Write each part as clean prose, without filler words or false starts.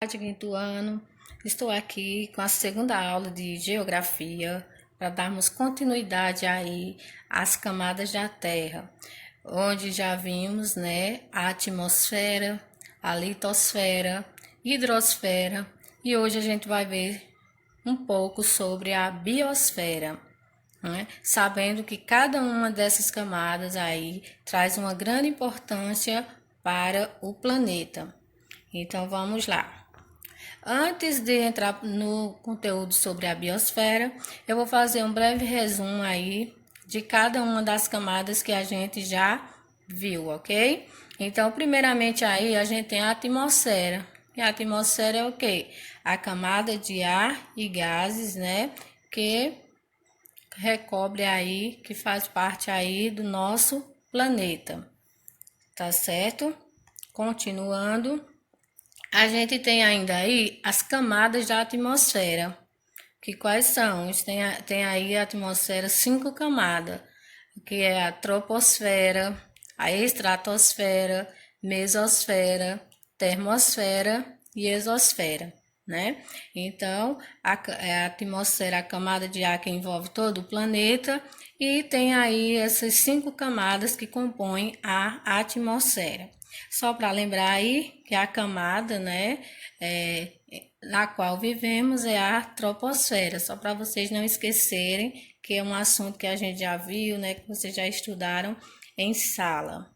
quinto ano. Estou aqui com a segunda aula de Geografia para darmos continuidade aí às camadas da Terra, onde já vimos, né, a atmosfera, a litosfera, hidrosfera e hoje a gente vai ver um pouco sobre a biosfera, né? Sabendo que cada uma dessas camadas aí traz uma grande importância para o planeta. Então vamos lá. Antes de entrar no conteúdo sobre a biosfera, eu vou fazer um breve resumo aí de cada uma das camadas que a gente já viu, ok? Então, primeiramente aí a gente tem a atmosfera. E a atmosfera é o quê? A camada de ar e gases, né? Que recobre aí, que faz parte aí do nosso planeta. Tá certo? Continuando. A gente tem ainda aí as camadas da atmosfera, que quais são? Tem aí a atmosfera 5 camadas, que é a troposfera, a estratosfera, mesosfera, termosfera e exosfera, né? Então, a atmosfera, a camada de ar que envolve todo o planeta, e tem aí essas 5 camadas que compõem a atmosfera. Só para lembrar aí que a camada, né, na qual vivemos é a troposfera, só para vocês não esquecerem que é um assunto que a gente já viu, né, que vocês já estudaram em sala.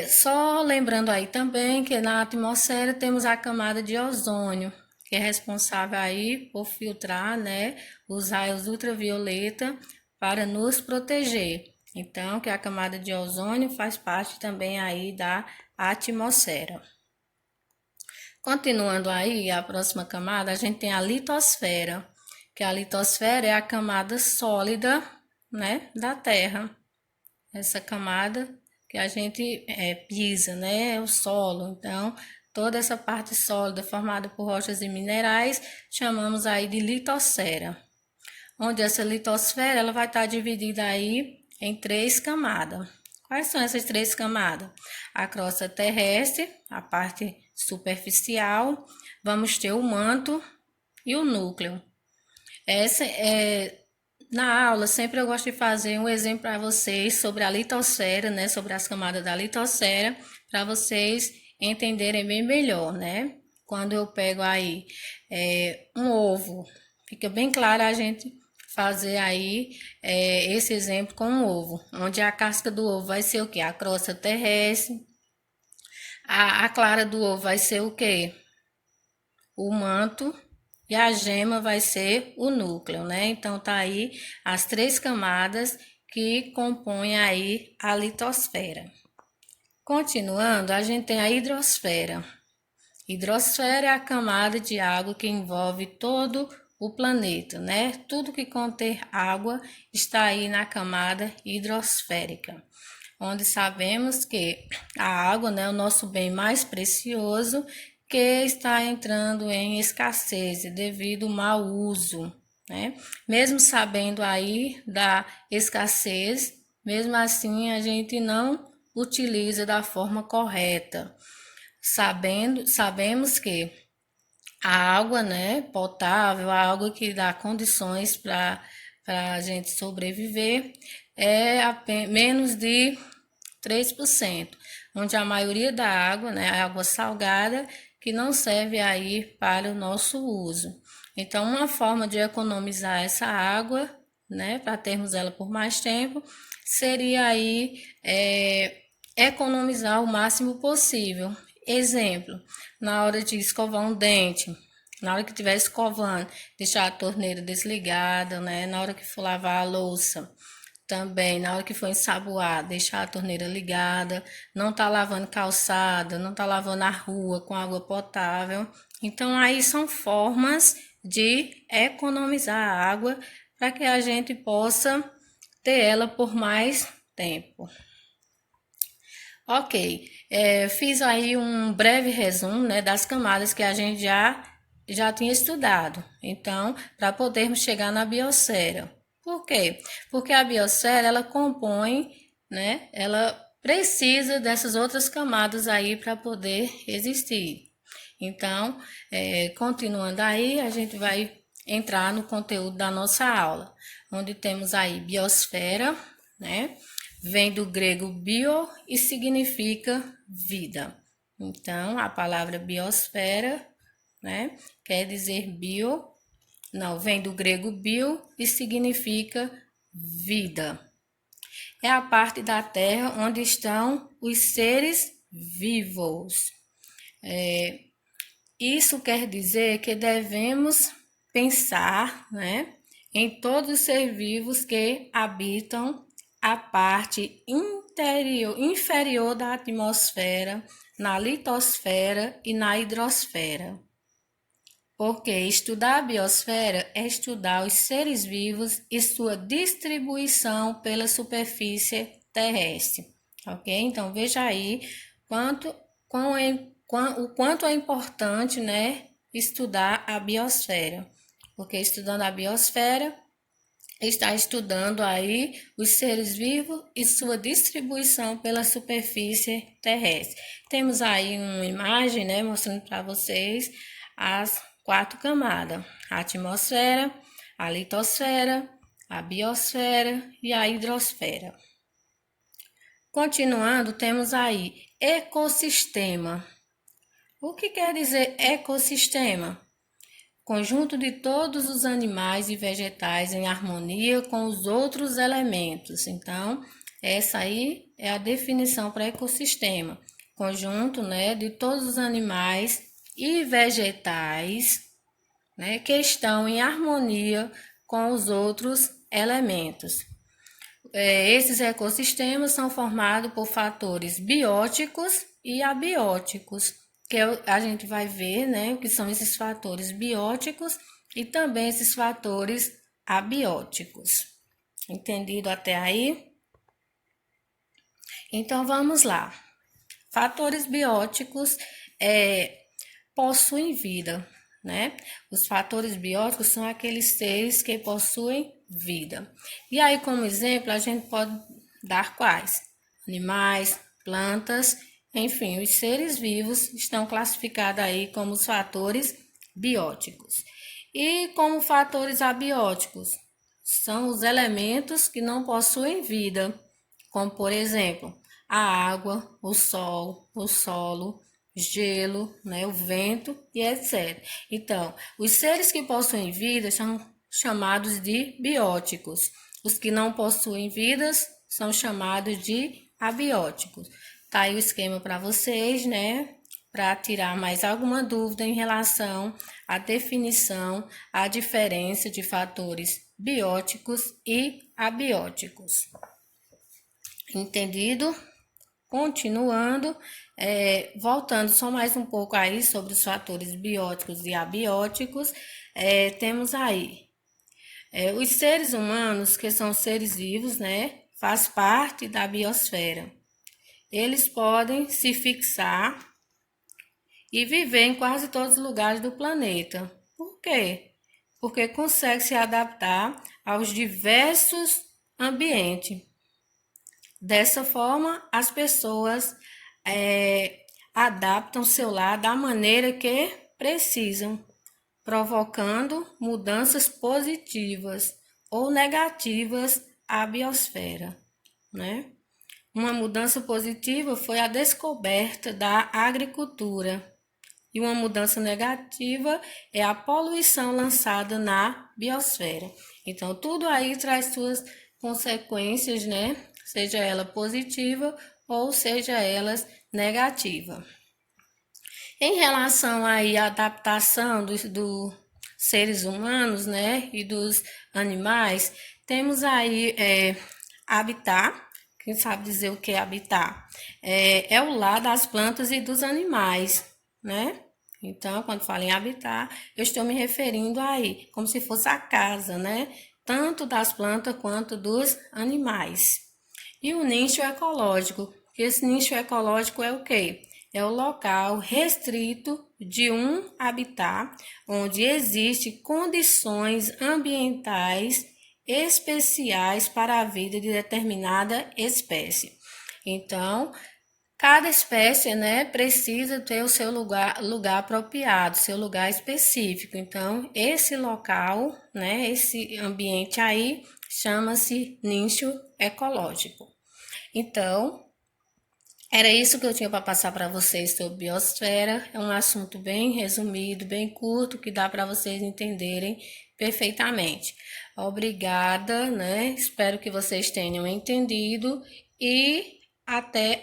Só lembrando aí também que na atmosfera temos a camada de ozônio, que é responsável aí por filtrar, né, os raios ultravioleta para nos proteger. Então, que a camada de ozônio faz parte também aí da atmosfera. Continuando aí, a próxima camada, a gente tem a litosfera, que a litosfera é a camada sólida, né, da Terra. Essa camada que a gente pisa, né, é o solo. Então, toda essa parte sólida formada por rochas e minerais, chamamos aí de litosfera. Onde essa litosfera ela vai estar dividida aí em 3 camadas. Quais são essas 3 camadas? A crosta terrestre, a parte superficial, vamos ter o manto e o núcleo. Na aula, sempre eu gosto de fazer um exemplo para vocês sobre a litosfera, né? Sobre as camadas da litosfera, para vocês entenderem bem melhor, né? Quando eu pego aí um ovo, fica bem claro a gente fazer aí esse exemplo com um ovo, onde a casca do ovo vai ser o que? A crosta terrestre, a clara do ovo vai ser o que? O manto e a gema vai ser o núcleo, né? Então tá aí as 3 camadas que compõem aí a litosfera. Continuando, a gente tem a hidrosfera. Hidrosfera é a camada de água que envolve todo o planeta, né? Tudo que contém água está aí na camada hidrosférica, onde sabemos que a água, né, é o nosso bem mais precioso, que está entrando em escassez devido ao mau uso, né? Mesmo sabendo aí da escassez, mesmo assim a gente não utiliza da forma correta. Sabemos que a água, né, potável, a água que dá condições para a gente sobreviver, é menos de 3%, onde a maioria da água, né, é água salgada, que não serve aí para o nosso uso. Então, uma forma de economizar essa água, né, para termos ela por mais tempo, seria aí economizar o máximo possível. Exemplo, na hora de escovar um dente, na hora que estiver escovando, deixar a torneira desligada, né? Na hora que for lavar a louça, também, na hora que for ensaboar, deixar a torneira ligada, não tá lavando calçada, não tá lavando a rua com água potável. Então, aí são formas de economizar a água para que a gente possa ter ela por mais tempo. Ok, fiz aí um breve resumo, né, das camadas que a gente já tinha estudado. Então, para podermos chegar na biosfera. Por quê? Porque a biosfera, ela compõe, né, ela precisa dessas outras camadas aí para poder existir. Então, continuando aí, a gente vai entrar no conteúdo da nossa aula, onde temos aí biosfera, né? Vem do grego bio e significa vida. Então, a palavra biosfera, né, quer dizer bio, não, vem do grego bio e significa vida. É a parte da Terra onde estão os seres vivos. Isso quer dizer que devemos pensar, né, em todos os seres vivos que habitam a parte inferior da atmosfera, na litosfera e na hidrosfera. Porque estudar a biosfera é estudar os seres vivos e sua distribuição pela superfície terrestre, ok? Então veja aí o quanto é importante, né, estudar a biosfera, porque estudando a biosfera está estudando aí os seres vivos e sua distribuição pela superfície terrestre. Temos aí uma imagem, né, mostrando para vocês as 4 camadas: a atmosfera, a litosfera, a biosfera e a hidrosfera. Continuando, temos aí ecossistema. O que quer dizer ecossistema? Conjunto de todos os animais e vegetais em harmonia com os outros elementos. Então, essa aí é a definição para ecossistema. Conjunto, né, de todos os animais e vegetais, né, que estão em harmonia com os outros elementos. Esses ecossistemas são formados por fatores bióticos e abióticos, que a gente vai ver, né, o que são esses fatores bióticos e também esses fatores abióticos. Entendido até aí? Então vamos lá. Fatores bióticos possuem vida, né? Os fatores bióticos são aqueles seres que possuem vida. E aí, como exemplo, a gente pode dar quais? Animais, plantas, enfim, os seres vivos estão classificados aí como os fatores bióticos. E como fatores abióticos, são os elementos que não possuem vida, como por exemplo, a água, o sol, o solo, gelo, né, o vento e etc. Então, os seres que possuem vida são chamados de bióticos. Os que não possuem vidas são chamados de abióticos. Tá aí o esquema para vocês, né? Para tirar mais alguma dúvida em relação à definição, à diferença de fatores bióticos e abióticos. Entendido? Continuando, voltando só mais um pouco aí sobre os fatores bióticos e abióticos, temos aí os seres humanos, que são seres vivos, né, faz parte da biosfera. Eles podem se fixar e viver em quase todos os lugares do planeta. Por quê? Porque consegue se adaptar aos diversos ambientes. Dessa forma, as pessoas adaptam seu lar da maneira que precisam, provocando mudanças positivas ou negativas à biosfera, né? Uma mudança positiva foi a descoberta da agricultura e uma mudança negativa é a poluição lançada na biosfera. Então, tudo aí traz suas consequências, né? Seja ela positiva ou seja elas negativa. Em relação aí à adaptação dos seres humanos, né, e dos animais, temos aí habitat. Quem sabe dizer o que é habitat? É o lar das plantas e dos animais, né? Então, quando falo em habitat, eu estou me referindo aí, como se fosse a casa, né? Tanto das plantas quanto dos animais. E o nicho ecológico. Esse nicho ecológico é o quê? É o local restrito de um habitat onde existem condições ambientais especiais para a vida de determinada espécie. Então, Cada espécie, né, precisa ter o seu lugar apropriado, seu lugar específico. Então, esse local, né, esse ambiente aí chama-se nicho ecológico. Então, era isso que eu tinha para passar para vocês sobre biosfera. É um assunto bem resumido, bem curto, que dá para vocês entenderem perfeitamente. Obrigada, né? Espero que vocês tenham entendido e até